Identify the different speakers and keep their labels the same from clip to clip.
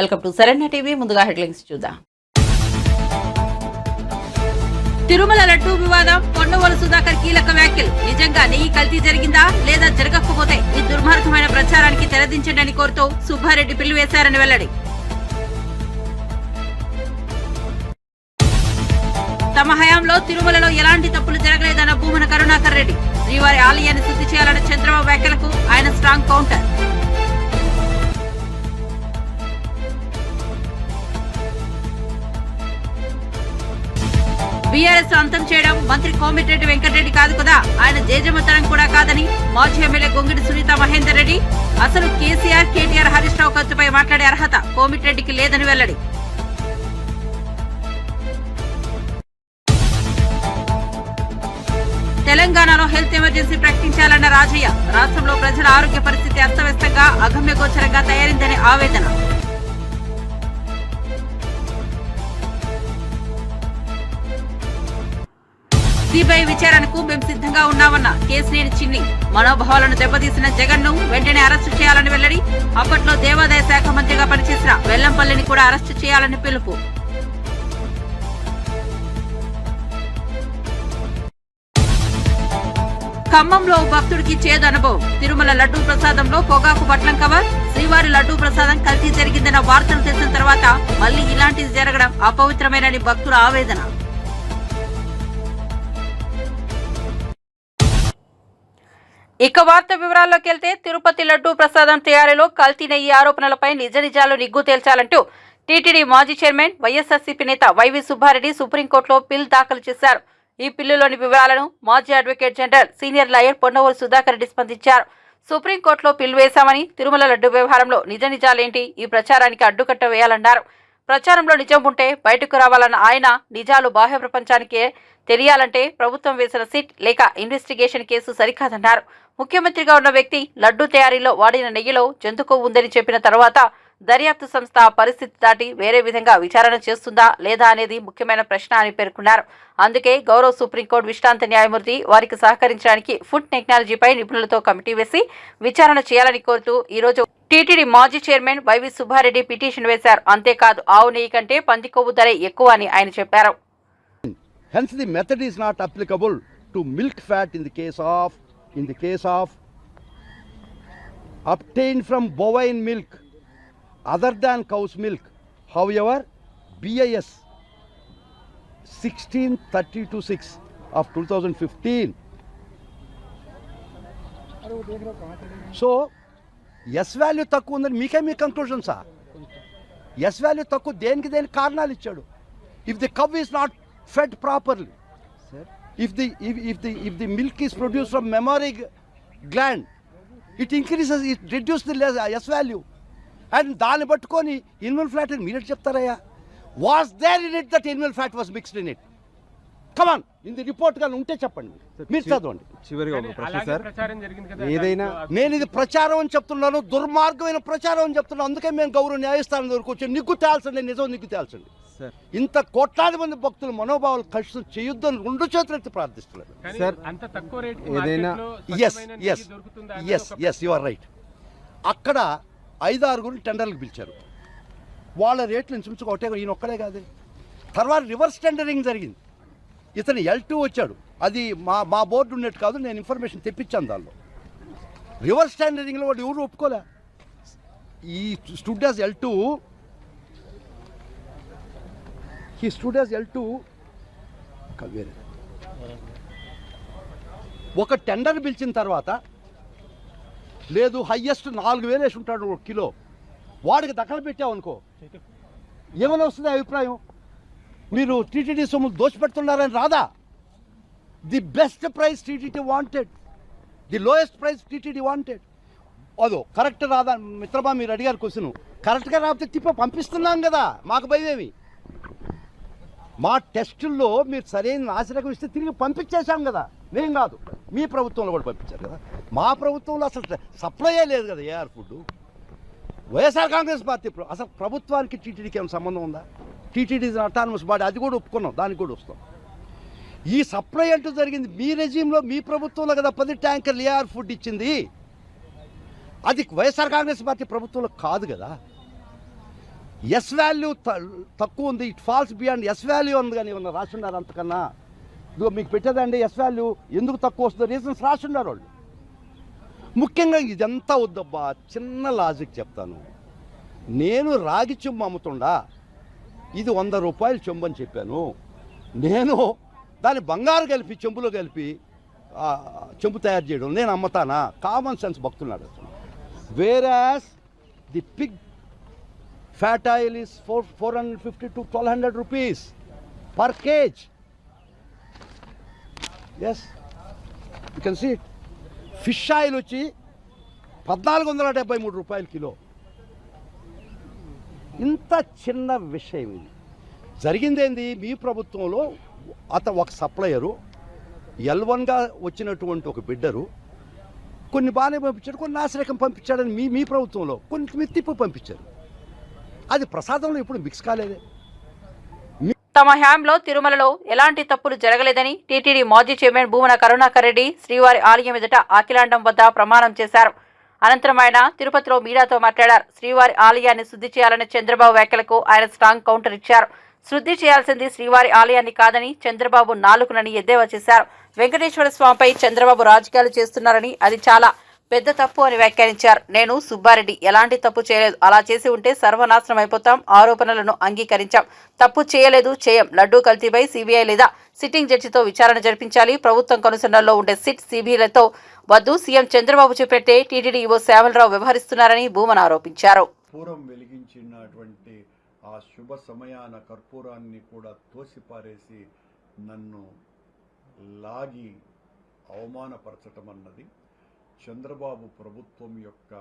Speaker 1: Welcome to Saranya TV. ముందుగా headlines చూద్దాం. తిరుమల లడ్డూ వివాదం, పొన్నవోలు సుధాకర్ కీలక వ్యాఖ్యలు. నిజంగా నెయ్యి కల్తీ జరిగిందా లేదా జరగకపోతే ఈ దుర్మార్గమైన ప్రచారానికి తెరదించండి కోరుతూ సుబ్బారెడ్డి పిలువేశారని వెల్లడి. తమ హయాంలో తిరుమలలో ఎలాంటి తప్పులు జరగలేదన్న భూమన కరుణాకర్ రెడ్డి. శ్రీవారి ఆలయాన్ని శుద్ధి చేయాలన్న చంద్రబాబు వ్యాఖ్యలకు ఆయన స్ట్రాంగ్ కౌంటర్. బీఆర్ఎస్ అంతం చేయడం మంత్రి కోమిటిరెడ్డి వెంకటరెడ్డి కాదు కదా, ఆయన జేజమ్మతనం కూడా కాదని మాజీ ఎమ్మెల్యే గొంగిడి సునీత మహేందర్ రెడ్డి. అసలు కేసీఆర్, కేటీఆర్, హరీష్ రావు ఖర్చుపై మాట్లాడే అర్హత కోమిటిరెడ్డికి లేదని వెల్లడి. తెలంగాణలో హెల్త్ ఎమర్జెన్సీ ప్రకటించాలన్న రాజయ్య. రాష్ట్రంలో ప్రజల ఆరోగ్య పరిస్థితి అస్తవ్యస్తంగా, అగమ్యగోచరంగా తయారైందని ఆవేదన. సిబిఐ విచారణకు మేం సిద్ధంగా ఉన్నామన్న కేసినేని చిన్ని. మనోభావాలను దెబ్బతీసిన జగన్ ను వెంటనే అరెస్టు చేయాలని వెల్లడి. అప్పట్లో దేవాదాయ శాఖ మంత్రిగా పనిచేసిన వెల్లంపల్లిని కూడా అరెస్టు చేయాలని పిలుపు. ఖమ్మంలో భక్తుడికి చేదు అనుభవం. తిరుమల లడ్డూ ప్రసాదంలో పొగాకు పట్లం కవర్. శ్రీవారి లడ్డూ ప్రసాదం కల్తీ జరిగిందన్న వార్తలు తెలిసిన తర్వాత మళ్లీ ఇలాంటిది జరగడం అపవిత్రమేనని భక్తుల ఆవేదన. ఇక వార్త వివరాల్లోకి వెళ్తే, తిరుపతి లడ్డూ ప్రసాదం తయారీలో కల్తీ నెయ్యి ఆరోపణలపై నిజ నిజాలు నిగ్గు తేల్చాలంటూ టీటీడీ మాజీ చైర్మన్, వైఎస్ఆర్సీపీ నేత వైవి సుబ్బారెడ్డి సుప్రీంకోర్టులో పిల్ దాఖలు చేశారు. ఈ పిల్లులోని వివరాలను మాజీ advocate general, senior lawyer Ponnavolu Sudhakar Reddy స్పందించారు. సుప్రీంకోర్టులో పిల్ వేశామని, తిరుమల లడ్డూ వ్యవహారంలో నిజ నిజాలేంటి, ఈ ప్రచారానికి అడ్డుకట్ట వేయాలన్నారు. ప్రచారంలో నిజం ఉంటే బయటకు రావాలన్న ఆయన, నిజాలు బాహ్య ప్రపంచానికే తెలియాలంటే ప్రభుత్వం వేసిన సిట్ లేక ఇన్వెస్టిగేషన్ కేసు సరికాదన్నారు. ముఖ్యమంత్రిగా ఉన్న వ్యక్తి లడ్డూ తయారీలో వాడిన నెయ్యిలో జంతుకొవ్వు ఉందని చెప్పిన తర్వాత దర్యాప్తు సంస్థ పరిస్థితి దాటి వేరే విధంగా విచారణ చేస్తుందా లేదా అనేది ముఖ్యమైన ప్రశ్న అని పేర్కొన్నారు. అందుకే గౌరవ సుప్రీంకోర్టు విశ్రాంత న్యాయమూర్తి వారికి సహకరించడానికి ఫుడ్ టెక్నాలజీపై నిపుణులతో కమిటీ వేసి విచారణ చేయాలని కోరుతూ ఈరోజు టీటీడీ మాజీ చైర్మన్ వైవి సుబ్బారెడ్డి పిటిషన్ వేశారు. అంతేకాదు, ఆవు నెయ్యి కంటే పంది కొవ్వు ధర ఎక్కువ అని ఆయన చెప్పారు.
Speaker 2: Hence the method is not applicable to milk fat in the case of obtained from bovine milk other than cow's milk. However, BIS 1632-6 of 2015. So, S value తక్కువ ఉందని మీకే కంక్లూజన్సా? S value తక్కువ దేనికి కారణాలు ఇచ్చాడు. If the cow is not fed properly, sir, if the milk is produced from mammary gland, it increases, it reduces the S value, and దాన్ని పట్టుకొని animal fat అని మీరు చెప్తారయ్యా? Was there in it that animal fat was mixed in it? Come on, in the report గా ఉంటే చెప్పండి, మీరు చదవండి.
Speaker 3: చివరిగా ఒక ప్రశ్న సార్, ఏదైనా
Speaker 2: నేను ఇది ప్రచారం అని చెప్తున్నాను, దుర్మార్గమైన ప్రచారం అని చెప్తున్నాను. అందుకే మేము గౌరవ న్యాయస్థానం వరకు వచ్చి నిగ్గు తేల్చండి, నిజం నిగ్గు తేల్చండి. ఇంత కోట్లాది మంది భక్తులు మనోభావాలు కష్టం చేయొద్దని రెండు చేతులెత్తి ప్రార్థిస్తున్నారు. You are right. అక్కడ 5-6 టెండర్లకు పిలిచారు. వాళ్ళ రేట్లు ఇంచుమించుగా ఒకటే, ఈయన ఒక్కడే కాదు. తర్వాత రివర్స్ టెండరింగ్ జరిగింది. ఇతను L2 వచ్చాడు. అది మా బోర్డు ఉన్నట్టు కాదు, నేను ఇన్ఫర్మేషన్ తెప్పించాను. దానిలో రివర్స్ టెండరింగ్లో వాడు ఎవరు ఒప్పుకోలే. ఈ stood as L2, he stood as L2. ఒక టెండర్ పిలిచిన తర్వాత లేదు, హయ్యెస్ట్ 4000 వేసి ఉంటాడు ఒక కిలో, వాడికి దఖలు పెట్టామనుకో ఏమైనా వస్తుంది అభిప్రాయం? మీరు టీటీడీ సొమ్ము దోచిపెడుతున్నారని రాదా? The best price TTD wanted, the lowest price TTD wanted. అదో కరెక్ట్ రాదా మిత్రమా? మీరు అడిగారు క్వశ్చన్. కరెక్ట్గా రాకపోతే తిప్ప పంపిస్తున్నాం కదా, మాకు భయమేమి? మా టెస్టుల్లో మీరు సరైన నాసిరకం ఇస్తే తిరిగి పంపించేశాం కదా. నేను కాదు, మీ ప్రభుత్వంలో కూడా పంపించారు కదా. మా ప్రభుత్వంలో అసలు సప్లైయే లేదు కదా ఏఆర్ ఫుడ్. వైఎస్ఆర్ కాంగ్రెస్ పార్టీ అసలు ప్రభుత్వానికి టీటీడీకి ఏమైనా సంబంధం ఉందా? టీటీడీ అటానమస్ బాడీ, అది కూడా ఒప్పుకున్నాం, దానికి కూడా వస్తాం. ఈ సప్లై అంటూ జరిగింది మీ రెజీమ్లో, మీ ప్రభుత్వంలో కదా 10 ట్యాంకర్లు ఏఆర్ ఫుడ్ ఇచ్చింది. అది వైఎస్ఆర్ కాంగ్రెస్ పార్టీ ప్రభుత్వంలో కాదు కదా. ఎస్ వాల్యూ తక్కువ ఉంది, it falls beyond S value ఉంది కానీ ఏమన్నా రాసున్నారు అంతకన్నా? ఇదిగో మీకు పెట్టేదండి ఎస్ వాల్యూ ఎందుకు తక్కువ వస్తుందో రీజన్స్ రాసున్నారు వాళ్ళు. ముఖ్యంగా ఇదంతా వద్దబ్బా, చిన్న లాజిక్ చెప్తాను. నేను రాగి చెంబు అమ్ముతుండా, ఇది 100 రూపాయలు చెంబు అని చెప్పాను. నేను దాన్ని బంగారు కలిపి చెంబులో కలిపి చెంబు తయారు చేయడం నేను అమ్ముతానా? కామన్ సెన్స్ భక్తున్నాడు అతను. Whereas the pig fat oil is 450 to 1200 rupees per kg. Yes, you can see it. Fish oil వచ్చి 1473 రూపాయలు కిలో. ఇంత చిన్న విషయం ఇది. జరిగిందేంది, మీ ప్రభుత్వంలో ఒక సప్లయరు L1గా వచ్చినటువంటి ఒక బిడ్డరు కొన్ని బాగానే పంపించాడు, కొన్ని నాసిరకం పంపించాడని మీ ప్రభుత్వంలో కొన్ని తిప్పి పంపించారు. అది ప్రసాదంలో ఇప్పుడు మిక్స్ కాలేదే.
Speaker 1: తమ హయాంలో తిరుమలలో ఎలాంటి తప్పులు జరగలేదని టీటీడీ మాజీ చైర్మన్ భూమన కరుణాకర్ రెడ్డి శ్రీవారి ఆలయం ఎదుట అఖిలాండం వద్ద ప్రమాణం చేశారు. అనంతరం ఆయన తిరుపతిలో మీడియాతో మాట్లాడారు. శ్రీవారి ఆలయాన్ని శుద్ధి చేయాలనే చంద్రబాబు వ్యాఖ్యలకు ఆయన స్ట్రాంగ్ కౌంటర్ ఇచ్చారు. శుద్ధి చేయాల్సింది శ్రీవారి ఆలయాన్ని కాదని చంద్రబాబు నాలుకనని ఎద్దేవా చేశారు. వెంకటేశ్వర స్వామిపై చంద్రబాబు రాజకీయాలు చేస్తున్నారని, అది చాలా పెద్ద తప్పు అని వ్యాఖ్యానించారు. నేను సుబ్బారెడ్డి ఎలాంటి తప్పు చేయలేదు, అలా చేసి ఉంటే సర్వనాశనం అయిపోతాం. ఆరోపణలను అంగీకరించాం, తప్పు చేయలేదు, చేయం. లడ్డూ కల్తీపై సిబిఐ లేదా సిట్టింగ్ జడ్జితో విచారణ జరిపించాలి. ప్రభుత్వం కనుసన్నల్లో ఉండే సిట్ సిబిఐలతో వద్దు. సీఎం చంద్రబాబు చెప్పితే టీటీడీ ఈవో శ్యామలరావు వ్యవహరిస్తున్నారని భూమన ఆరోపించారు.
Speaker 4: పూర్వం వెలిగించినటువంటి ఆ శుభ సమయాన కర్పూరాన్ని కూడా తోసిపారేసి నన్ను లాగి అవమానపరచటం అన్నది చంద్రబాబు ప్రభుత్వం యొక్క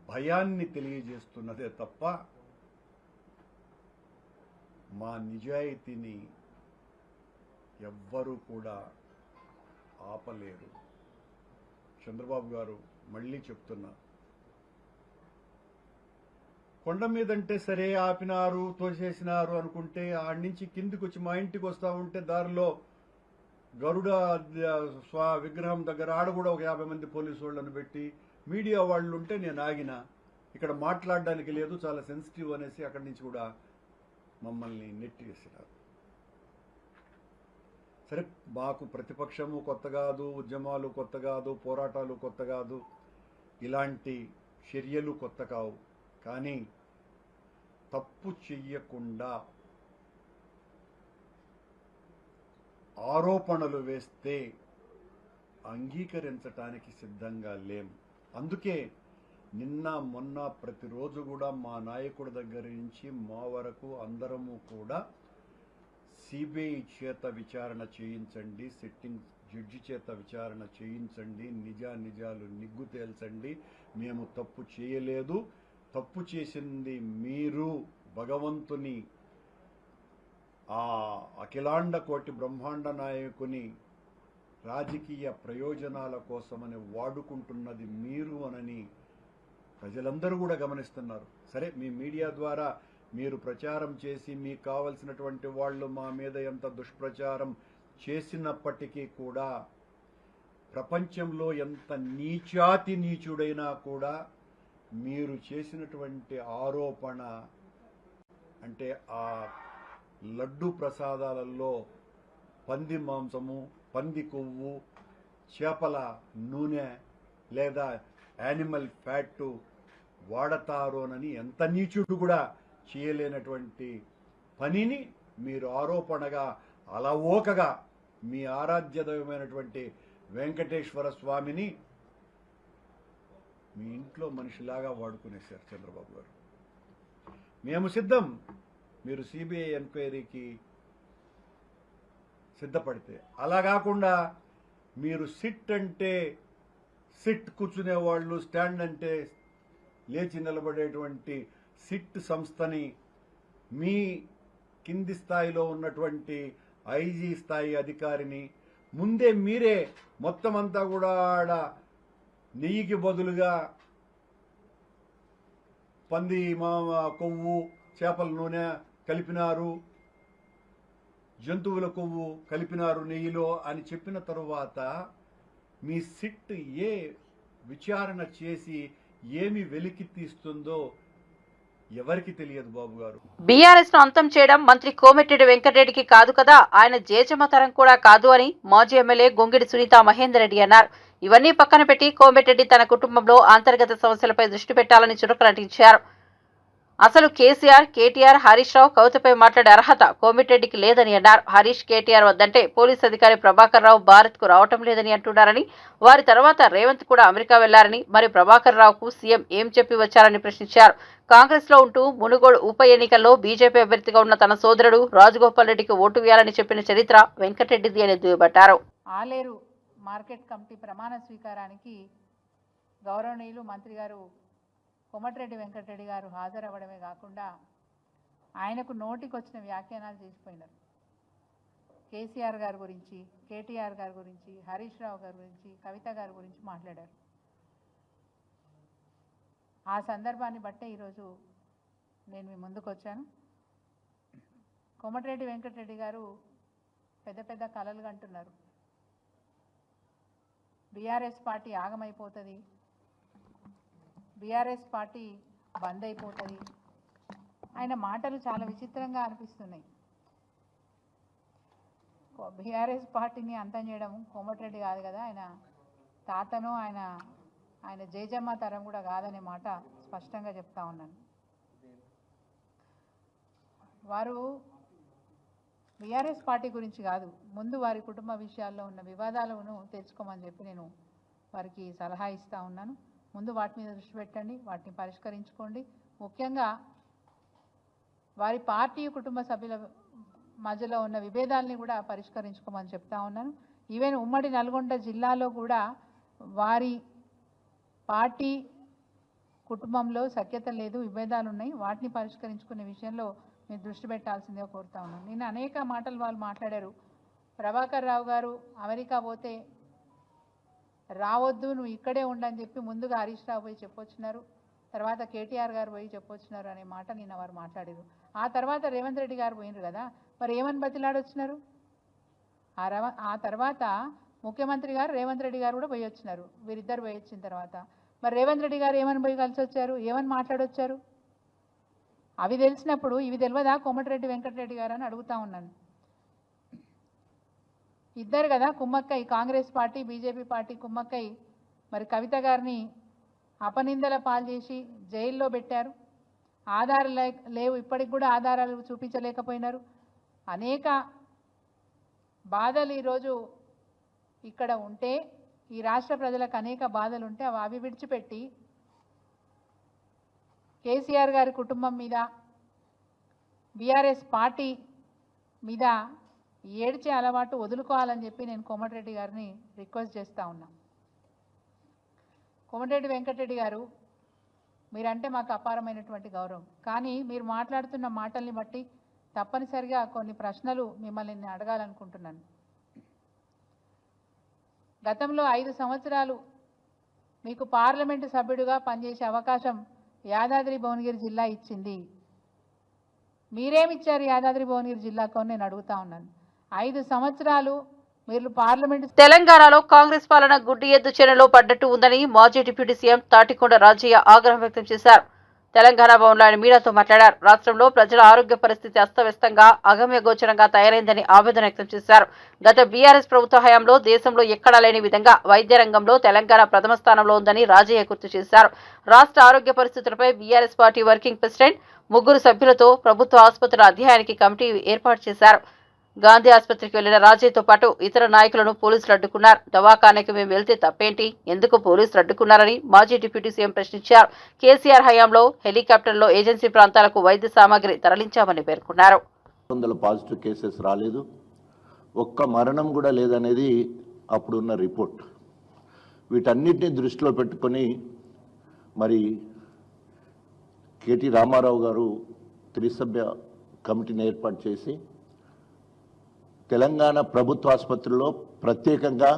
Speaker 4: భయాన్ని తెలియజేస్తున్నదే తప్ప మా నిజాయితీని ఎవ్వరూ కూడా ఆపలేరు. చంద్రబాబు గారు మళ్ళీ చెప్తున్నా, కొండ మీదంటే సరే ఆపినారు, తోసేసినారు అనుకుంటే ఆడి నుంచి కిందికి వచ్చి మా ఇంటికి వస్తూ ఉంటే దారిలో గరుడ విగ్రహం దగ్గర ఆడ కూడా ఒక 50 మంది పోలీసు వాళ్ళను పెట్టి మీడియా వాళ్ళు ఉంటే నేను ఆగిన, ఇక్కడ మాట్లాడడానికి లేదు, చాలా సెన్సిటివ్ అనేసి అక్కడి నుంచి కూడా మమ్మల్ని నెట్టివేసినారు. సరే, మాకు ప్రతిపక్షము కొత్త కాదు, ఉద్యమాలు కొత్త కాదు, పోరాటాలు కొత్త కాదు, ఇలాంటి చర్యలు కొత్త కావు. కానీ తప్పు చెయ్యకుండా ఆరోపణలు వేస్తే అంగీకరించటానికి సిద్ధంగా లేం. అందుకే నిన్న మొన్న ప్రతిరోజు కూడా మా నాయకుడి దగ్గర నుంచి మా వరకు అందరము కూడా సిబిఐ చేత విచారణ చేయించండి, సిట్టింగ్ జడ్జి చేత విచారణ చేయించండి, నిజాలు నిగ్గు తేల్చండి, మేము తప్పు చేయలేదు, తప్పు చేసింది మీరు భగవంతుని ఆ అఖిలాండ కోటి బ్రహ్మాండ నాయకుని రాజకీయ ప్రయోజనాల కోసమని వాడుకుంటున్నది మీరు అనని ప్రజలందరూ కూడా గమనిస్తున్నారు. సరే, మీ మీడియా ద్వారా మీరు ప్రచారం చేసి మీకు కావలసినటువంటి వాళ్ళు మా మీద ఎంత దుష్ప్రచారం చేసినప్పటికీ కూడా, ప్రపంచంలో ఎంత నీచాతి నీచుడైనా కూడా మీరు చేసినటువంటి ఆరోపణ అంటే ఆ లడ్డు ప్రసాదాలలో పంది మాంసము, పంది కొవ్వు, చేపల నూనె లేదా యానిమల్ ఫ్యాట్ వాడతారోనని ఎంత నీచుడు కూడా చేయలేనటువంటి పనిని మీరు ఆరోపణగా అలవోకగా మీ ఆరాధ్యదైవమైనటువంటి వెంకటేశ్వర స్వామిని మీ ఇంట్లో మనిషిలాగా వాడుకునేశారు చంద్రబాబు గారు. మేము సిద్ధం, మీరు సిబిఐ ఎంక్వైరీకి సిద్ధపడితే. అలా కాకుండా మీరు సిట్ అంటే సిట్ కూర్చునే వాళ్ళు, స్టాండ్ అంటే లేచి నిలబడేటువంటి సిట్ సంస్థని మీ కింది స్థాయిలో ఉన్నటువంటి ఐజీ స్థాయి అధికారిని ముందే మీరే మొత్తం అంతా కూడా ఆడ నెయ్యికి బదులుగా పంది కొవ్వు, చేపల నూనె కలిపినారు, జంతువుల కొవ్వు కలిపినారు నెయ్యిలో అని చెప్పిన తరువాత మీ సిట్ ఏ విచారణ చేసి ఏమి వెలికి తీస్తుందో ఎవరికి తెలియదు బాబు గారు.
Speaker 1: బీఆర్ఎస్ ను అంతం చేయడం మంత్రి కోమటిరెడ్డి వెంకటరెడ్డికి కాదు కదా, ఆయన జేజమ్మ తరం కూడా కాదు అని మాజీ ఎమ్మెల్యే గొంగిడి సునీత మహేందర్ రెడ్డి అన్నారు. ఇవన్నీ పక్కన పెట్టి కోమటిరెడ్డి తన కుటుంబంలో అంతర్గత సమస్యలపై దృష్టి పెట్టాలని చురుకులంటించారు. అసలు కేసీఆర్, కేటీఆర్, హరీష్ రావు కవితపై మాట్లాడే అర్హత కోమటిరెడ్డికి లేదని అన్నారు. హరీష్, కేటీఆర్ వద్దంటే పోలీస్ అధికారి ప్రభాకర్ రావు భారత్ కు రావటం లేదని అంటున్నారని, వారి తర్వాత రేవంత్ కూడా అమెరికా వెళ్లారని, మరి ప్రభాకర్ రావుకు సీఎం ఏం చెప్పి వచ్చారని ప్రశ్నించారు. కాంగ్రెస్ లో ఉంటూ మునుగోడు ఉప ఎన్నికల్లో బీజేపీ అభ్యర్థిగా ఉన్న తన సోదరుడు రాజగోపాల్ రెడ్డికి ఓటు వేయాలని చెప్పిన చరిత్ర వెంకటరెడ్డిది అని దుయ్యబట్టారు.
Speaker 5: ఆలేరు మార్కెట్ కమిటీ ప్రమాణ స్వీకారానికి గౌరవనీయులు మంత్రి గారు కోమటిరెడ్డి వెంకటరెడ్డి గారు హాజరవ్వడమే కాకుండా ఆయనకు నోటికి వచ్చిన వ్యాఖ్యానాలు చేసిపోయినారు. కేసీఆర్ గారి గురించి, కేటీఆర్ గారి గురించి, హరీష్ రావు గారి గురించి, కవిత గారి గురించి మాట్లాడారు. ఆ సందర్భాన్ని బట్టే ఈరోజు నేను మీ ముందుకు వచ్చాను. కోమటిరెడ్డి వెంకటరెడ్డి గారు పెద్ద పెద్ద కలలు కంటున్నారు. బీఆర్ఎస్ పార్టీ ఆగమైపోతుంది, బీఆర్ఎస్ పార్టీ బంద్ అయిపోతుంది. ఆయన మాటలు చాలా విచిత్రంగా అనిపిస్తున్నాయి. బీఆర్ఎస్ పార్టీని అంతం చేయడం కోమటిరెడ్డి కాదు కదా, ఆయన తాతను ఆయన జేజమ్మ తరం కూడా కాదనే మాట స్పష్టంగా చెప్తా ఉన్నాను. వారు బీఆర్ఎస్ పార్టీ గురించి కాదు, ముందు వారి కుటుంబ విషయాల్లో ఉన్న వివాదాలను తెలుసుకోమని చెప్పి నేను వారికి సలహా ఇస్తూ ఉన్నాను. ముందు వాటి మీద దృష్టి పెట్టండి, వాటిని పరిష్కరించుకోండి. ముఖ్యంగా వారి పార్టీ కుటుంబ సభ్యుల మధ్యలో ఉన్న విభేదాలని కూడా పరిష్కరించుకోమని చెప్తా ఉన్నాను. ఈవెన్ ఉమ్మడి నల్గొండ జిల్లాలో కూడా వారి పార్టీ కుటుంబంలో సఖ్యత లేదు, విభేదాలు ఉన్నాయి. వాటిని పరిష్కరించుకునే విషయంలో మీరు దృష్టి పెట్టాల్సిందే కోరుతా ఉన్నాను. నేను అనేక మాటలు వాళ్ళు మాట్లాడారు. ప్రభాకర్ రావు గారు అమెరికా పోతే రావద్దు, నువ్వు ఇక్కడే ఉండని చెప్పి ముందుగా హరీష్ రావు పోయి చెప్పొచ్చినారు, తర్వాత కేటీఆర్ గారు పోయి చెప్పొచ్చినారు అనే మాట నిన్న వారు మాట్లాడారు. ఆ తర్వాత రేవంత్ రెడ్డి గారు పోయినారు కదా, మరి ఏమని బతిలాడొచ్చినారు? ఆ తర్వాత ముఖ్యమంత్రి గారు రేవంత్ రెడ్డి గారు కూడా పోయి వచ్చినారు. వీరిద్దరు పోయి వచ్చిన తర్వాత మరి రేవంత్ రెడ్డి గారు ఏమని పోయి కలిసి వచ్చారు, ఏమని మాట్లాడొచ్చారు? అవి తెలిసినప్పుడు ఇవి తెలియదా కోమటిరెడ్డి వెంకటరెడ్డి గారు అని అడుగుతా ఉన్నాను. ఇద్దరు కదా కుమ్మక్కై, కాంగ్రెస్ పార్టీ బీజేపీ పార్టీ కుమ్మక్కై మరి కవిత గారిని అపనిందల పాలు చేసి జైల్లో పెట్టారు. ఆధారాలు లేవు, ఇప్పటికి కూడా ఆధారాలు చూపించలేకపోయినారు. అనేక బాధలు ఈరోజు ఇక్కడ ఉంటే, ఈ రాష్ట్ర ప్రజలకు అనేక బాధలు ఉంటే అవి విడిచిపెట్టి కేసీఆర్ గారి కుటుంబం మీద, బీఆర్ఎస్ పార్టీ మీద ఏడ్చే అలవాటు వదులుకోవాలని చెప్పి నేను కోమటిరెడ్డి గారిని రిక్వెస్ట్ చేస్తూ ఉన్నా. కోమటిరెడ్డి వెంకటరెడ్డి గారు, మీరంటే మాకు అపారమైనటువంటి గౌరవం, కానీ మీరు మాట్లాడుతున్న మాటల్ని బట్టి తప్పనిసరిగా కొన్ని ప్రశ్నలు మిమ్మల్ని నేను అడగాలనుకుంటున్నాను. గతంలో 5 సంవత్సరాలు మీకు పార్లమెంటు సభ్యుడిగా పనిచేసే అవకాశం యాదాద్రి భువనగిరి జిల్లా ఇచ్చింది. మీరేమిచ్చారు యాదాద్రి భువనగిరి జిల్లాకు అని నేను అడుగుతా ఉన్నాను. 5 సంవత్సరాలు మీరు పార్లమెంటు.
Speaker 1: తెలంగాణలో కాంగ్రెస్ పాలన గుడ్డి ఎద్దు చేనులో పడ్డట్టు ఉందని మాజీ డిప్యూటీ సీఎం తాటికొండ రాజయ్య ఆగ్రహం వ్యక్తం చేశారు. తెలంగాణ భవన్లో ఆయన మీడియాతో మాట్లాడారు. రాష్ట్రంలో ప్రజల ఆరోగ్య పరిస్థితి అస్తవ్యస్తంగా, అగమ్యగోచరంగా తయారైందని ఆవేదన వ్యక్తం చేశారు. గత బీఆర్ఎస్ ప్రభుత్వ హయాంలో దేశంలో ఎక్కడా లేని విధంగా వైద్య రంగంలో తెలంగాణ ప్రథమ స్థానంలో ఉందని రాజయ్య గుర్తు చేశారు. రాష్ట్ర ఆరోగ్య పరిస్థితులపై బీఆర్ఎస్ పార్టీ వర్కింగ్ ప్రెసిడెంట్ 3 సభ్యులతో ప్రభుత్వ ఆసుపత్రుల అధ్యయనానికి కమిటీ ఏర్పాటు చేశారు. గాంధీ ఆసుపత్రికి వెళ్లిన రాజయ్యతో పాటు ఇతర నాయకులను పోలీసులు అడ్డుకున్నారు. దవాఖానకి మేము వెళ్తే తప్పేంటి, ఎందుకు పోలీసులు అడ్డుకున్నారని మాజీ డిప్యూటీ సీఎం ప్రశ్నించారు. కేసీఆర్ హయాంలో హెలికాప్టర్లో ఏజెన్సీ ప్రాంతాలకు వైద్య సామాగ్రి తరలించామని పేర్కొన్నారు.
Speaker 6: 100 పాజిటివ్ కేసెస్ రాలేదు, ఒక్క మరణం కూడా లేదనేది అప్పుడున్న రిపోర్ట్. వీటన్నిటిని దృష్టిలో పెట్టుకొని మరి కేటీ రామారావు గారు 3 సభ్య కమిటీని ఏర్పాటు చేసి తెలంగాణ ప్రభుత్వ ఆసుపత్రిలో ప్రత్యేకంగా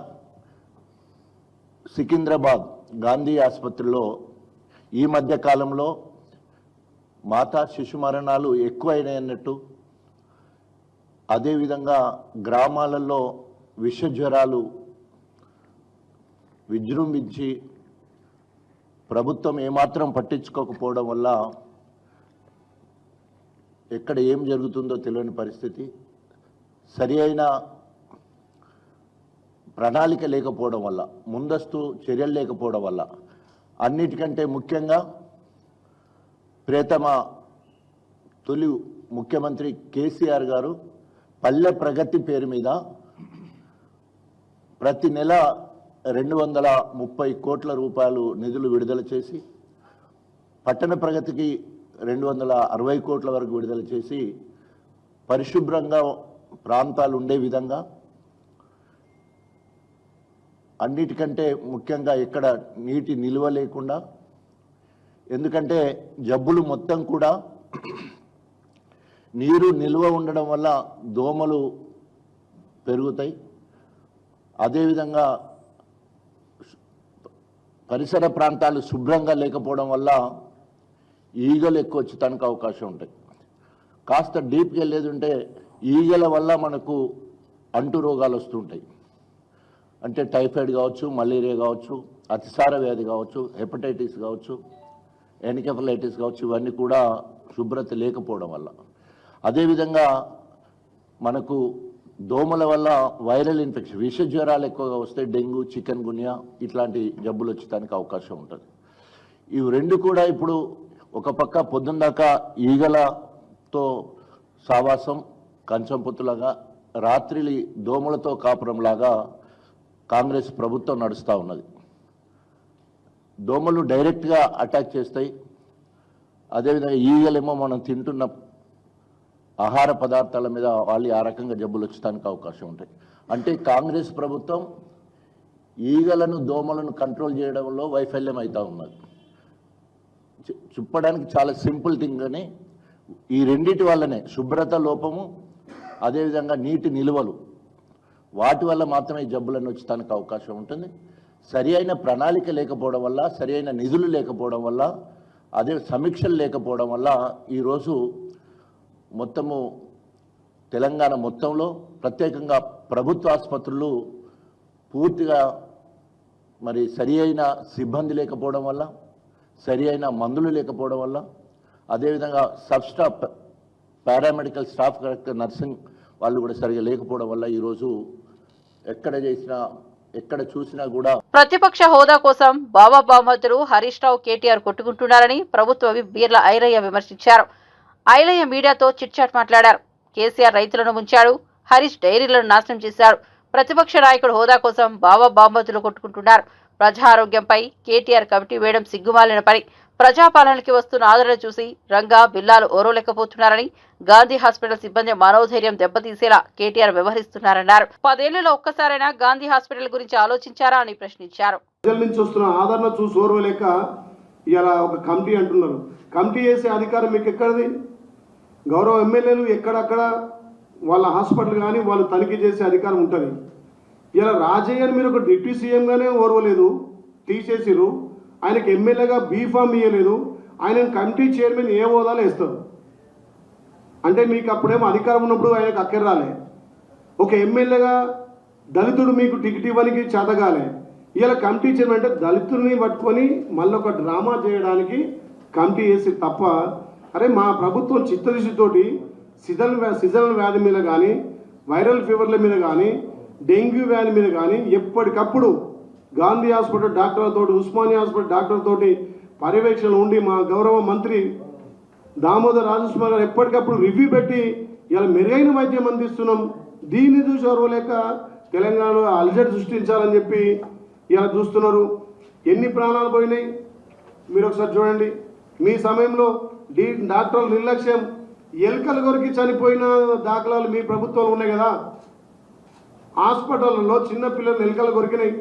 Speaker 6: సికింద్రాబాద్ గాంధీ ఆసుపత్రిలో ఈ మధ్య కాలంలో మాతా శిశు మరణాలు ఎక్కువైనాయన్నట్టు, అదేవిధంగా గ్రామాలలో విష జ్వరాలు విజృంభించి ప్రభుత్వం ఏమాత్రం పట్టించుకోకపోవడం వల్ల ఎక్కడ ఏం జరుగుతుందో తెలియని పరిస్థితి, సరి అయిన ప్రణాళిక లేకపోవడం వల్ల, ముందస్తు చర్యలు లేకపోవడం వల్ల, అన్నిటికంటే ముఖ్యంగా ప్రియతమ తొలి ముఖ్యమంత్రి కేసీఆర్ గారు పల్లె ప్రగతి పేరు మీద ప్రతి నెల 230 కోట్ల రూపాయలు నిధులు విడుదల చేసి, పట్టణ ప్రగతికి 260 కోట్ల వరకు విడుదల చేసి, పరిశుభ్రంగా ప్రాంతాలు ఉండే విధంగా, అన్నిటికంటే ముఖ్యంగా ఎక్కడ నీటి నిల్వ లేకుండా, ఎందుకంటే జబ్బులు మొత్తం కూడా నీరు నిల్వ ఉండడం వల్ల దోమలు పెరుగుతాయి. అదేవిధంగా పరిసర ప్రాంతాలు శుభ్రంగా లేకపోవడం వల్ల ఈగలు ఎక్కువ వచ్చేదానికి అవకాశం ఉంటాయి. కాస్త డీప్కి వెళ్ళేది ఉంటే ఈగల వల్ల మనకు అంటు రోగాలు వస్తుంటాయి. అంటే టైఫాయిడ్ కావచ్చు, మలేరియా కావచ్చు, అతిసార వ్యాధి కావచ్చు, హెపటైటిస్ కావచ్చు, ఎన్కెఫలైటిస్ కావచ్చు, ఇవన్నీ కూడా శుభ్రత లేకపోవడం వల్ల. అదేవిధంగా మనకు దోమల వల్ల వైరల్ ఇన్ఫెక్షన్, విష జ్వరాలు ఎక్కువగా వస్తే డెంగ్యూ, చికెన్ గున్యా ఇట్లాంటి జబ్బులు వచ్చేదానికి అవకాశం ఉంటుంది. ఇవి రెండు కూడా ఇప్పుడు ఒక పక్క పొద్దున్న దాకా ఈగలతో సావాసం, కంచం పొత్తులాగా, రాత్రి దోమలతో కాపురంలాగా కాంగ్రెస్ ప్రభుత్వం నడుస్తూ ఉన్నది. దోమలు డైరెక్ట్గా అటాక్ చేస్తాయి. అదేవిధంగా ఈగలేమో మనం తింటున్న ఆహార పదార్థాల మీద వాళ్ళు ఆ రకంగా జబ్బులు వచ్చడానికి అవకాశం ఉంటాయి. అంటే కాంగ్రెస్ ప్రభుత్వం ఈగలను, దోమలను కంట్రోల్ చేయడంలో వైఫల్యం అవుతూ ఉన్నది. చెప్పడానికి చాలా సింపుల్ థింగ్ అని, ఈ రెండిటి వల్లనే శుభ్రత లోపము, అదేవిధంగా నీటి నిల్వలు, వాటి వల్ల మాత్రమే ఈ జబ్బులను వచ్చడానికి అవకాశం ఉంటుంది. సరి అయిన ప్రణాళిక లేకపోవడం వల్ల, సరి అయిన నిధులు లేకపోవడం వల్ల, అదే సమీక్షలు లేకపోవడం వల్ల ఈరోజు మొత్తము తెలంగాణ మొత్తంలో ప్రత్యేకంగా ప్రభుత్వ ఆసుపత్రులు పూర్తిగా మరి సరి అయిన సిబ్బంది లేకపోవడం వల్ల, సరి అయిన మందులు లేకపోవడం వల్ల, అదేవిధంగా sub staff, paramedical staff, correct nursing వాళ్ళు కూడా సరిగా లేకపోవడం వల్ల ఈరోజు ఎక్కడ చూసినా కూడా
Speaker 1: ప్రతిపక్ష హోదా కోసం బాబా బామతులు హరీష్ రావు, కేటీఆర్ కొట్టుకుంటున్నారని ప్రభుత్వ విప్ బీర్ల ఐలయ్య విమర్శించారు. ఐలయ్య మీడియాతో చిట్చాట్ మాట్లాడారు. కేసీఆర్ రైతులను ముంచాడు, హరీష్ డైరీలను నాశనం చేశారు. ప్రతిపక్ష నాయకుడు హోదా కోసం బాబా బామతులు కొట్టుకుంటున్నారు. ప్రజా ఆరోగ్యంపై కేటీఆర్ కమిటీ వేయడం సిగ్గుమాలిన పని. ప్రజాపాలనకి వస్తున్న ఆదరణ చూసి రంగా, బిల్లాలు ఓరోలేకపోతున్నారని, గాంధీ హాస్పిటల్ సిబ్బంది మనోధైర్యం దెబ్బతీసేలా కేటీఆర్ వ్యవహరిస్తున్నారన్నారు. 10 ఏళ్లలో ఒక్కసారైనా గాంధీ హాస్పిటల్ గురించి ఆలోచించారా అని ప్రశ్నించారు.
Speaker 7: ప్రజల నుంచి వస్తున్న ఆదరణ చూసి ఓర్వలేక ఇలా ఒక కమిటీ అంటున్నారు. కమిటీ చేసే అధికారం మీకు ఎక్కడిది? గౌరవ ఎమ్మెల్యేలు ఎక్కడక్కడ వాళ్ళ హాస్పిటల్ కానీ వాళ్ళు తనిఖీ చేసే అధికారం ఉంటుంది. ఇలా రాజయ్యని మీరు ఒక డిప్యూటీ సీఎంగానే ఓర్వలేదు, తీసేసిరు. ఆయనకు ఎమ్మెల్యేగా బీఫామ్ ఇవ్వలేదు. ఆయన కమిటీ చైర్మన్ ఏ హోదాలో వేస్తారు అంటే మీకు అప్పుడేమో అధికారం ఉన్నప్పుడు ఆయనకు అక్కర రాలే. ఒక ఎమ్మెల్యేగా దళితుడు మీకు టికెట్ ఇవ్వడానికి చేతగాలే. ఇలా కమిటీ చైర్మన్ అంటే దళితుడిని పట్టుకొని మళ్ళీ ఒక డ్రామా చేయడానికి కమిటీ చేసి తప్ప, అరే మా ప్రభుత్వం చిత్తదిశతోటి సీజనల్ వ్యాధి మీద కానీ, వైరల్ ఫీవర్ల మీద కానీ, డెంగ్యూ వ్యాధి మీద కానీ ఎప్పటికప్పుడు గాంధీ హాస్పిటల్ డాక్టర్లతో, ఉస్మానియా హాస్పిటల్ డాక్టర్లతో పర్యవేక్షణ ఉండి మా గౌరవ మంత్రి దామోదర్ రాజస్వామి గారు ఎప్పటికప్పుడు రివ్యూ పెట్టి ఇలా మెరుగైన వైద్యం అందిస్తున్నాం. దీన్ని చూసి ఓర్వలేక తెలంగాణలో అలజడి సృష్టించాలని చెప్పి ఇలా చూస్తున్నారు. ఎన్ని ప్రాణాలు పోయినాయి మీరు ఒకసారి చూడండి. మీ సమయంలో డాక్టర్ల నిర్లక్ష్యం, ఎలుకల కొరికి చనిపోయిన దాఖలాలు మీ ప్రభుత్వంలో ఉన్నాయి కదా. హాస్పిటల్లో చిన్న పిల్లలు ఎలుకలు కొరికినాయి.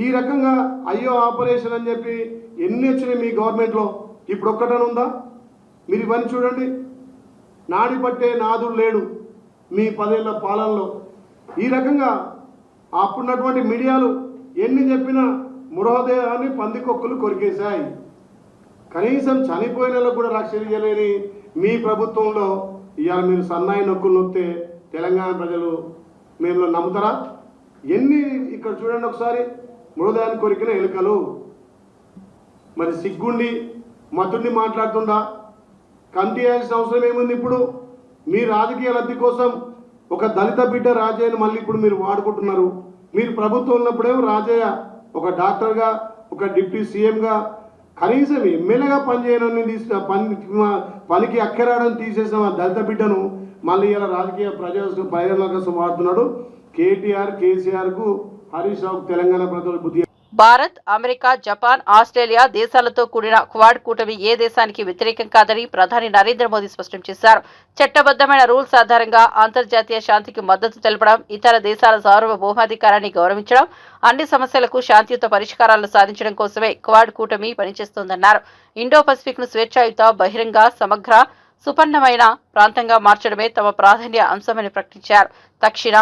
Speaker 7: ఈ రకంగా అయ్యో ఆపరేషన్ అని చెప్పి ఎన్ని వచ్చినాయి మీ గవర్నమెంట్లో. ఇప్పుడు ఒక్కటని ఉందా? మీరు ఇవన్నీ చూడండి. నాడి పట్టే నాదుడు లేడు మీ 10 ఏళ్ల పాలనలో. ఈ రకంగా అప్పుడున్నటువంటి మీడియాలు ఎన్ని చెప్పినా మృతదేహాన్ని పందికొక్కులు కొరికేశాయి. కనీసం చనిపోయిన వాళ్ళకు కూడా రక్షణ చేయలేని మీ ప్రభుత్వంలో ఇవాళ మీరు సన్నాయి నొక్కులు నొక్కితే తెలంగాణ ప్రజలు మేము నమ్ముతారా? ఎన్ని ఇక్కడ చూడండి ఒకసారి, మృతదేహాన్ని కొరికిన ఎలుకలు. మరి సిగ్గుండి మధుడిని మాట్లాడుతుండా? కమిటీ వేయాల్సిన అవసరం ఏముంది? ఇప్పుడు మీ రాజకీయ లబ్ధి కోసం ఒక దళిత బిడ్డ రాజయ్యను మళ్ళీ ఇప్పుడు మీరు వాడుకుంటున్నారు. మీరు ప్రభుత్వం ఉన్నప్పుడేమో రాజయ్య ఒక డాక్టర్గా, ఒక డిప్యూటీ సీఎంగా, కనీసం ఎమ్మెల్యేగా పనిచేయనని పనికి అక్కరాడని తీసేసిన దళిత బిడ్డను మళ్ళీ ఇలా రాజకీయ ప్రయోజనాల కోసం వాడుతున్నాడు. కేటీఆర్, కేసీఆర్కు, హరీష్ రావుకు తెలంగాణ ప్రజల బుద్ధి.
Speaker 1: భారత్, అమెరికా, జపాన్, ఆస్ట్రేలియా దేశాలతో కూడిన క్వాడ్ కూటమి ఏ దేశానికి వ్యతిరేకం కాదని ప్రధాని నరేంద్ర మోదీ స్పష్టం చేశారు. చట్టబద్దమైన రూల్స్ ఆధారంగా అంతర్జాతీయ శాంతికి మద్దతు తెలపడం, ఇతర దేశాల సార్వభౌమాధికారాన్ని గౌరవించడం, అన్ని సమస్యలకు శాంతియుత పరిష్కారాలను సాధించడం కోసమే క్వాడ్ కూటమి పనిచేస్తోందన్నారు. ఇండో పసిఫిక్ ను స్వేచ్ఛాయుత, బహిరంగ, సమగ్ర, సుపన్నమైన ప్రాంతంగా మార్చడమే తమ ప్రాధాన్య అంశమని ప్రకటించారు. దక్షిణ,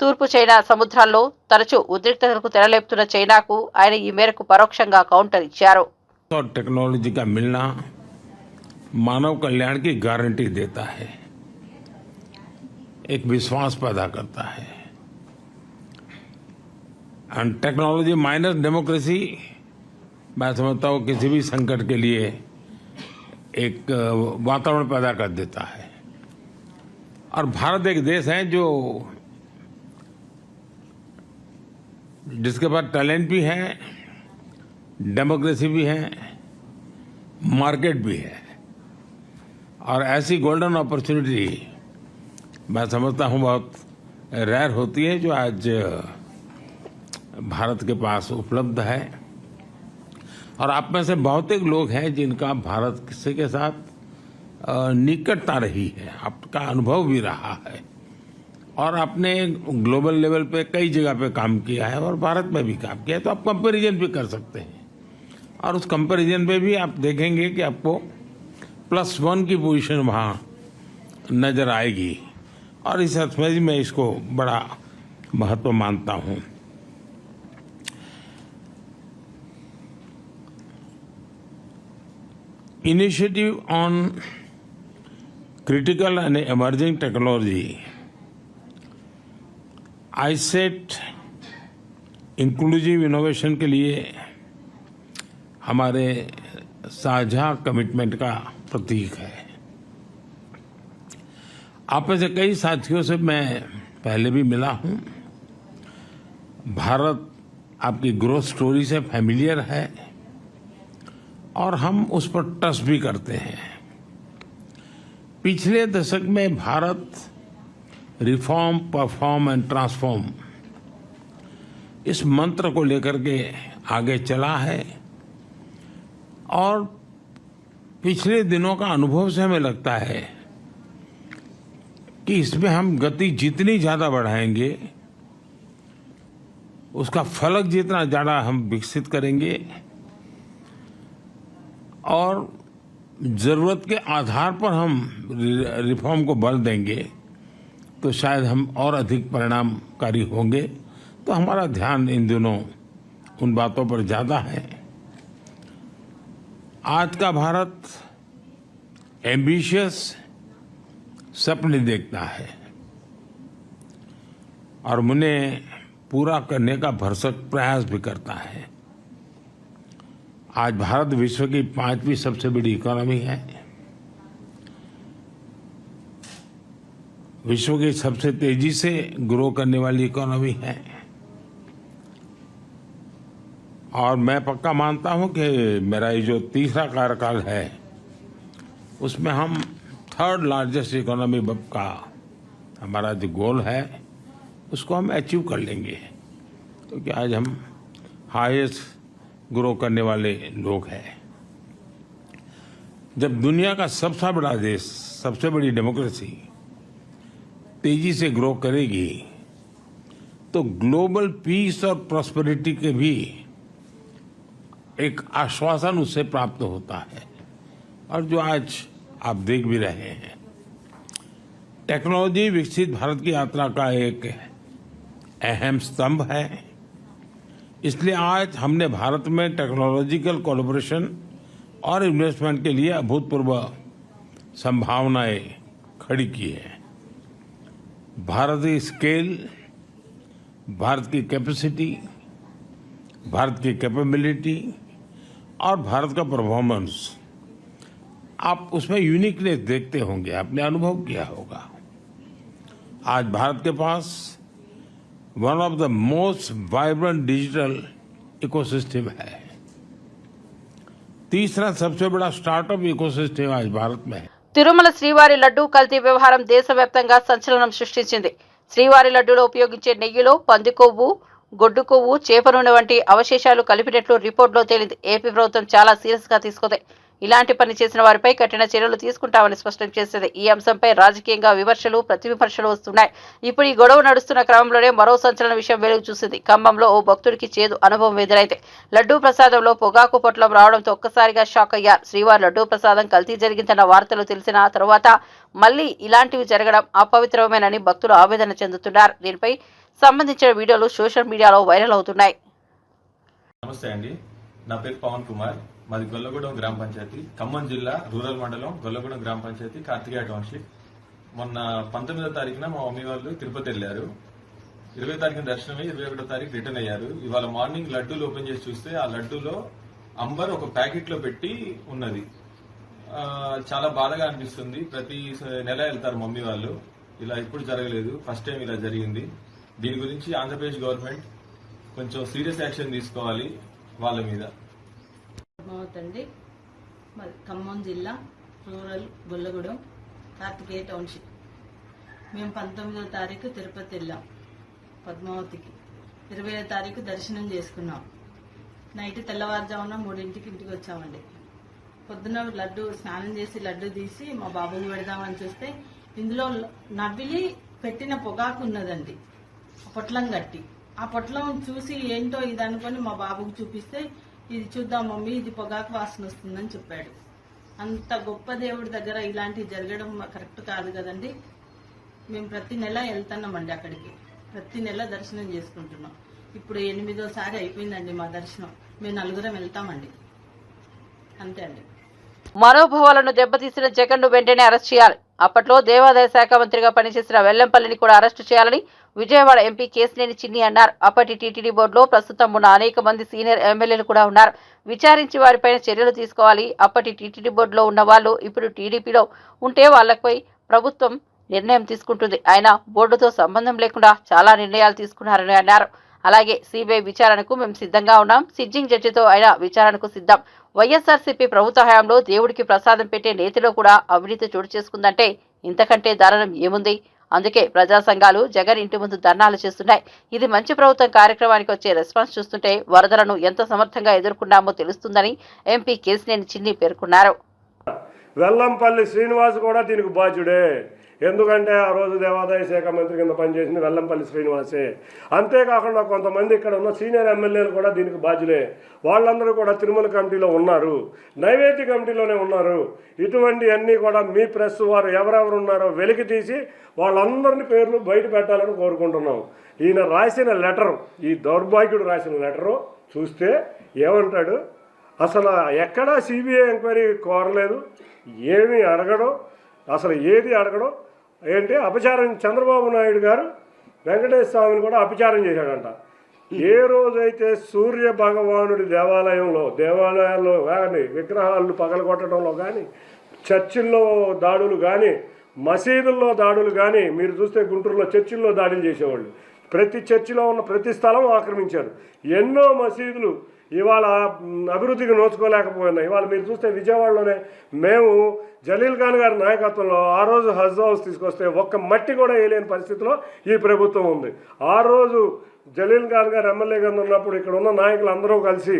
Speaker 1: తూర్పు చైనా సముద్రాల్లో తరచూ ఉద్రిక్తతలకు తెరలేపుతున్న చైనాకు ఆయన ఈ మేరకు పరోక్షంగా కౌంటర్ ఇచ్చారు.
Speaker 8: और टेक्नोलॉजी का मिलना मानव कल्याण की गारंटी देता है, एक विश्वास पैदा करता है. एंड टेक्नोलॉजी माइनस डेमोक्रेसी मैं समझता हूँ किसी भी संकट के लिए एक वातावरण पैदा कर देता है. और भारत एक देश है जो जिसके पास टैलेंट भी है, डेमोक्रेसी भी है, मार्केट भी है. और ऐसी गोल्डन अपॉर्चुनिटी मैं समझता हूँ बहुत रेयर होती है जो आज भारत के पास उपलब्ध है. और आप में से बहुतेक लोग हैं जिनका भारत के साथ निकटता रही है, आपका अनुभव भी रहा है, और आपने ग्लोबल लेवल पे कई जगह पे काम किया है और भारत में भी काम किया है. तो आप कंपैरिजन भी कर सकते हैं, और उस कंपैरिजन में भी आप देखेंगे कि आपको +1 की पोजीशन वहाँ नजर आएगी. और इस अर्थ में मैं इसको बड़ा महत्व मानता हूँ. Initiative on critical and emerging technology, iCET inclusive innovation के लिए हमारे साझा कमिटमेंट का प्रतीक है. आप में से कई साथियों से मैं पहले भी मिला हूं. भारत आपकी ग्रोथ स्टोरी से फैमिलियर है और हम उस पर ट्रस्ट भी करते हैं. पिछले दशक में Bharat reform, perform and transform इस मंत्र को लेकर के आगे चला है. और पिछले दिनों का अनुभव से हमें लगता है कि इसमें हम गति जितनी ज्यादा बढ़ाएंगे, उसका फलक जितना ज्यादा हम विकसित करेंगे, और जरूरत के आधार पर हम रिफॉर्म को बल देंगे तो शायद हम और अधिक परिणामकारी होंगे. तो हमारा ध्यान इन दिनों उन बातों पर ज्यादा है. आज का भारत एम्बिशियस सपने देखता है और उन्हें पूरा करने का भरसक प्रयास भी करता है. आज भारत विश्व की 5वीं सबसे बड़ी इकोनॉमी है, विश्व की सबसे तेजी से ग्रो करने वाली इकोनॉमी है. और मैं पक्का मानता हूं कि मेरा ये जो तीसरा कार्यकाल है उसमें हम 3rd लार्जेस्ट इकोनॉमी का हमारा जो गोल है उसको हम अचीव कर लेंगे, क्योंकि आज हम हाईएस्ट ग्रो करने वाले लोग हैं. जब दुनिया का सबसे बड़ा देश, सबसे बड़ी डेमोक्रेसी तेजी से ग्रो करेगी तो ग्लोबल पीस और प्रॉस्पेरिटी के भी एक आश्वासन उससे प्राप्त होता है. और जो आज आप देख भी रहे हैं, टेक्नोलॉजी विकसित भारत की यात्रा का एक अहम स्तंभ है. इसलिए आज हमने भारत में टेक्नोलॉजिकल कोलैबोरेशन और इन्वेस्टमेंट के लिए अभूतपूर्व संभावनाएं खड़ी की है. भारत की स्केल, भारत की कैपेसिटी, भारत की कैपेबिलिटी और भारत का परफॉर्मेंस आप उसमें यूनिकनेस देखते होंगे, आपने अनुभव किया होगा। आज भारत के पास one of the most vibrant digital ecosystem है। तीसरा सबसे बड़ा स्टार्टअप इकोसिस्टम आज भारत में है।
Speaker 1: తిరుమల శ్రీవారి లడ్డూ కల్తీ వ్యవహారం దేశవ్యాప్తంగా సంచలనం సృష్టించింది. శ్రీవారి లడ్డూలో ఉపయోగించే నెయ్యిలో పంది కొవ్వు, గొడ్డు కొవ్వు, చేప నూనె వంటి అవశేషాలు కలిపినట్లు రిపోర్టులో తేలింది. ఏపీ ప్రభుత్వం చాలా సీరియస్ గా తీసుకుంది. ఇలాంటి పని చేసిన వారిపై కఠిన చర్యలు తీసుకుంటామని స్పష్టం చేసింది. ఈ అంశంపై రాజకీయంగా విమర్శలు, ప్రతివిమర్శలు వస్తున్నాయి. ఇప్పుడు ఈ గొడవ నడుస్తున్న క్రమంలోనే మరో సంచలన విషయం వెలుగు చూసింది. ఖమ్మంలో ఓ భక్తుడికి చేదు అనుభవం ఎదురైంది. లడ్డూ ప్రసాదంలో పొగాకు పొట్లం రావడంతో ఒక్కసారిగా షాక్ అయ్యారు. శ్రీవారి లడ్డూ ప్రసాదం కల్తీ జరిగిందన్న వార్తలు తెలిసిన తర్వాత మళ్లీ ఇలాంటివి జరగడం అపవిత్రమేనని భక్తులు ఆవేదన చెందుతున్నారు. దీనిపై సంబంధించిన వీడియోలు సోషల్ మీడియాలో వైరల్ అవుతున్నాయి.
Speaker 9: నమస్తే అండి, నా పేరు పవన్ కుమార్. మాది గొల్లగూడెం గ్రామ పంచాయతీ, ఖమ్మం జిల్లా రూరల్ మండలం గొల్లగూడెం గ్రామ పంచాయతీ, కార్తికేయ టౌన్షిప్. మొన్న 19వ తారీఖున మా మమ్మీ వాళ్ళు తిరుపతి వెళ్లారు. 20వ తారీఖున దర్శనమై 21వ తారీఖు రిటర్న్ అయ్యారు. ఇవాళ మార్నింగ్ లడ్డూలు ఓపెన్ చేసి చూస్తే ఆ లడ్డూలో అంబర్ ఒక ప్యాకెట్ లో పెట్టి ఉన్నది. చాలా బాధగా అనిపిస్తుంది. ప్రతి నెల వెళ్తారు మమ్మీ వాళ్ళు. ఇలా ఇప్పుడు జరగలేదు, ఫస్ట్ టైం ఇలా జరిగింది. దీని గురించి ఆంధ్రప్రదేశ్ గవర్నమెంట్ కొంచెం సీరియస్ యాక్షన్ తీసుకోవాలి వాళ్ళ మీద.
Speaker 10: పద్మావతి, ఖమ్మం జిల్లా రూరల్ గొల్లగూడెం కార్తికేయ టౌన్షిప్. మేము 19వ తారీఖు తిరుపతి వెళ్ళాం పద్మావతికి. 20వ తారీఖు దర్శనం చేసుకున్నాం. నైట్ తెల్లవారుజామున 3ంటికి ఇంటికి వచ్చామండి. పొద్దున లడ్డు స్నానం చేసి లడ్డు తీసి మా బాబుకి పెడదామని చూస్తే ఇందులో నవ్విలి పెట్టిన పొగాకు ఉన్నదండి, పొట్లం కట్టి. ఆ పొట్లం చూసి ఏంటో ఇది అనుకొని మా బాబుకి చూపిస్తే, ఇది చూద్దాం మమ్మీ, ఇది పొగాకు వాసన వస్తుందని చెప్పాడు. అంత గొప్ప దేవుడి దగ్గర ఇలాంటివి జరగడం కరెక్ట్ కాదు కదండి. మేము ప్రతి నెల వెళ్తున్నామండి అక్కడికి, ప్రతి నెల దర్శనం చేసుకుంటున్నాం. ఇప్పుడు 8వ అయిపోయిందండి మా దర్శనం. మేము 4 వెళ్తామండి, అంతే అండి.
Speaker 1: మనోభావాలను దెబ్బతీసిన జగన్ ను వెంటనే అరెస్ట్ చేయాలి. అప్పట్లో దేవాదాయ శాఖ మంత్రిగా పనిచేసిన వెల్లంపల్లిని కూడా అరెస్టు చేయాలని విజయవాడ ఎంపీ కేశినేని చిన్ని అన్నారు. అప్పటి టీటీడీ బోర్డులో ప్రస్తుతం ఉన్న అనేక మంది సీనియర్ ఎమ్మెల్యేలు కూడా ఉన్నారు. విచారించి వారిపైన చర్యలు తీసుకోవాలి. అప్పటి టీటీడీ బోర్డులో ఉన్న వాళ్ళు ఇప్పుడు టీడీపీలో ఉంటే వాళ్లపై ప్రభుత్వం నిర్ణయం తీసుకుంటుంది. ఆయన బోర్డుతో సంబంధం లేకుండా చాలా నిర్ణయాలు తీసుకున్నారని అన్నారు. అలాగే సిబిఐ విచారణకు మేము సిద్ధంగా ఉన్నాం. సిట్టింగ్ జడ్జితో ఆయన విచారణకు సిద్ధం. వైఎస్ఆర్సీపీ ప్రభుత్వ హయాంలో దేవుడికి ప్రసాదం పెట్టే నేతిలో కూడా అవినీతి చోటు చేసుకుందంటే ఇంతకంటే దారుణం ఏముంది? అందుకే ప్రజా సంఘాలు జగన్ ఇంటి ముందు ధర్నాలు చేస్తున్నాయి. ఇది మంచి ప్రభుత్వం కార్యక్రమానికి వచ్చే రెస్పాన్స్ చూస్తుంటే వరదలను ఎంత సమర్థంగా ఎదుర్కొన్నామో తెలుస్తుందని ఎంపీ కేశినేని చిన్ని పేర్కొన్నారు.
Speaker 7: వెల్లంపల్లి శ్రీనివాస్ కూడా దీనికి బాధ్యుడే. ఎందుకంటే ఆ రోజు దేవాదాయ శాఖ మంత్రి కింద పనిచేసింది వెల్లంపల్లి శ్రీనివాసే. అంతేకాకుండా కొంతమంది ఇక్కడ ఉన్న సీనియర్ ఎమ్మెల్యేలు కూడా దీనికి బాధ్యులే. వాళ్ళందరూ కూడా తిరుమల కమిటీలో ఉన్నారు, నైవేద్య కమిటీలోనే ఉన్నారు. ఇటువంటి అన్నీ కూడా మీ ప్రెస్ వారు ఎవరెవరు ఉన్నారో వెలికి తీసి వాళ్ళందరినీ పేర్లు బయట పెట్టాలని కోరుకుంటున్నాం. ఈయన రాసిన లెటరు, ఈ దౌర్భాగ్యుడు రాసిన లెటరు చూస్తే ఏమంటాడు? అసలు ఎక్కడా సిబిఐ ఎంక్వైరీ కోరలేదు, ఏమీ అడగడం, అసలు ఏది అడగడం. ఏంటి అపచారం? చంద్రబాబు నాయుడు గారు వెంకటేశ్వర స్వామిని కూడా అపచారం చేశాడంట. ఏ రోజైతే సూర్య భగవానుడి దేవాలయాల్లో కానీ, విగ్రహాలను పగలగొట్టడంలో కానీ, చర్చిల్లో దాడులు కానీ, మసీదుల్లో దాడులు కానీ, మీరు చూస్తే గుంటూరులో చర్చిల్లో దాడులు చేసేవాళ్ళు. ప్రతి చర్చిలో ఉన్న ప్రతి స్థలం ఆక్రమించారు. ఎన్నో మసీదులు ఇవాళ అభివృద్ధికి నోచుకోలేకపోయినాయి. ఇవాళ మీరు చూస్తే విజయవాడలోనే మేము జలీల్ ఖాన్ గారి నాయకత్వంలో ఆ రోజు హజ్ హౌస్ తీసుకొస్తే ఒక్క మట్టి కూడా వేయలేని పరిస్థితిలో ఈ ప్రభుత్వం ఉంది. ఆ రోజు జలీల్ ఖాన్ గారు ఎమ్మెల్యేగా ఉన్నప్పుడు ఇక్కడ ఉన్న నాయకులు అందరూ కలిసి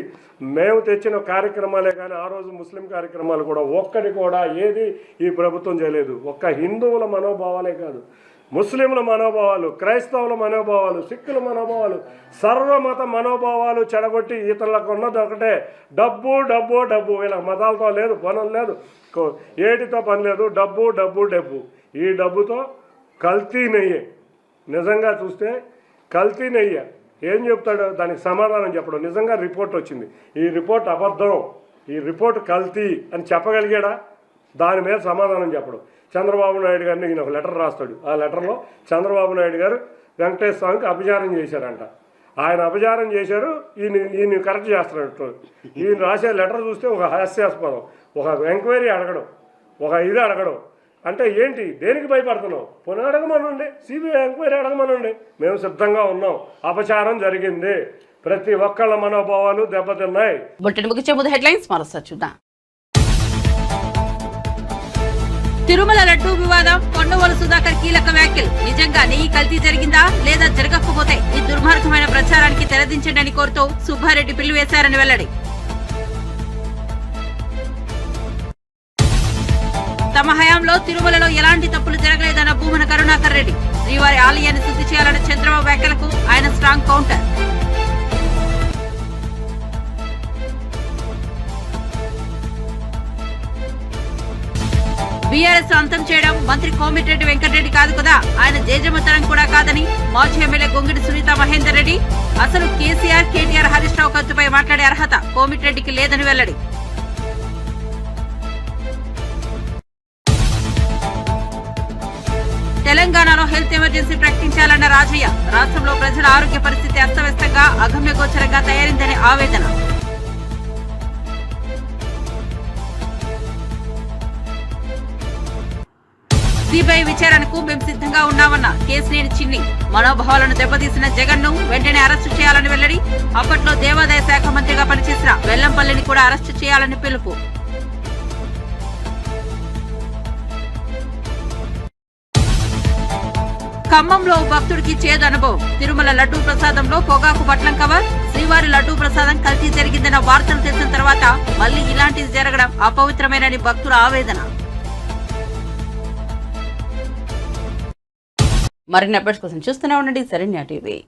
Speaker 7: మేము తెచ్చిన కార్యక్రమాలే కానీ ఆ రోజు ముస్లిం కార్యక్రమాలు కూడా ఒక్కటి కూడా ఏది ఈ ప్రభుత్వం చేయలేదు. ఒక్క హిందువుల మనోభావాలే కాదు, ముస్లింల మనోభావాలు, క్రైస్తవుల మనోభావాలు, సిక్కుల మనోభావాలు, సర్వమత మనోభావాలు చెడగొట్టి ఇతరులకు ఉన్నది ఒకటే డబ్బు డబ్బు డబ్బు. వీళ్ళకి మతాలతో లేదు, పనులు లేదు, ఏటితో పని లేదు, డబ్బు డబ్బు డబ్బు. ఈ డబ్బుతో కల్తీ నెయ్యి, నిజంగా చూస్తే కల్తీ నెయ్యి. ఏం చెప్తాడు? దానికి సమాధానం చెప్పడం. నిజంగా రిపోర్ట్ వచ్చింది, ఈ రిపోర్ట్ అబద్ధం, ఈ రిపోర్ట్ కల్తీ అని చెప్పగలిగాడా? దాని మీద సమాధానం చెప్పడం. చంద్రబాబు నాయుడు గారిని ఈయన ఒక లెటర్ రాస్తాడు. ఆ లెటర్లో చంద్రబాబు నాయుడు గారు వెంకటేశ్వర స్వామికి అపచారం చేశారంట. ఆయన అపచారం చేశారు, ఈయన కరెక్ట్ చేస్తున్నట్టు. ఈయన రాసే లెటర్ చూస్తే ఒక హాస్యాస్పదం. ఒక ఎంక్వైరీ అడగడం,
Speaker 11: ఒక ఇది అడగడం అంటే ఏంటి, దేనికి భయపడుతున్నావు? పునః అడగమనండి, సిబిఐ ఎంక్వైరీ అడగమనండి, మేము సిద్ధంగా ఉన్నాం. అపచారం జరిగింది, ప్రతి ఒక్కళ్ళ మనోభావాలు దెబ్బతిన్నాయి.
Speaker 1: బులెటిన్ ముగించే ముందు హెడ్లైన్స్ మరోసారి చూద్దాం. తిరుమల లడ్డూ వివాదం, కొండవోలు సుధాకర్ కీలక వ్యాఖ్యలు. నిజంగా నెయ్యి కల్తీ జరిగిందా లేదా జరగకపోతే ఈ దుర్మార్గమైన ప్రచారానికి తెరదించండి అని కోరుతూ సుబ్బారెడ్డి పిల్లు వేశారని వెల్లడి. తమ హయాంలో తిరుమలలో ఎలాంటి తప్పులు జరగలేదన్న భూమన కరుణాకర్ రెడ్డి. శ్రీవారి ఆలయాన్ని శుద్ధి చేయాలన్న చంద్రబాబు వ్యాఖ్యలకు ఆయన స్ట్రాంగ్ కౌంటర్. బీఆర్ఎస్ అంతం చేయడం మంత్రి కోమిటిరెడ్డి వెంకటరెడ్డి కాదు కదా, ఆయన జేజమ్మతనం కూడా కాదని మాజీ ఎమ్మెల్యే గొంగిడి సునీత మహేందర్ రెడ్డి. అసలు కేసీఆర్, కేటీఆర్, హరీష్ రావు ఖర్చుపై మాట్లాడే అర్హత కోమిటిరెడ్డికి లేదని వెల్లడి. తెలంగాణలో హెల్త్ ఎమర్జెన్సీ ప్రకటించాలన్న రాజయ్య. రాష్ట్రంలో ప్రజల ఆరోగ్య పరిస్థితి అస్తవ్యస్తంగా, అగమ్యగోచరంగా తయారైందని ఆవేదన. సిబిఐ విచారణకు మేము సిద్ధంగా ఉన్నామన్న కేసినేని చిన్ని. మనోభావాలను దెబ్బతీసిన జగన్ ను వెంటనే అరెస్టు చేయాలని వెల్లడి. అప్పట్లో దేవాదాయ శాఖ మంత్రిగా పనిచేసిన వెల్లంపల్లిని కూడా అరెస్టు చేయాలని పిలుపు. ఖమ్మంలో భక్తుడికి చేదు అనుభవం. తిరుమల లడ్డూ ప్రసాదంలో పొగాకు బట్లం కవర్. శ్రీవారి లడ్డూ ప్రసాదం కల్తీ జరిగిందన్న వార్తలు తెలిసిన తర్వాత మళ్లీ ఇలాంటిది జరగడం అపవిత్రమేనని భక్తుల ఆవేదన. మరిన్ని అప్డేట్స్ కోసం చూస్తూనే ఉండండి శరణ్య టీవీ.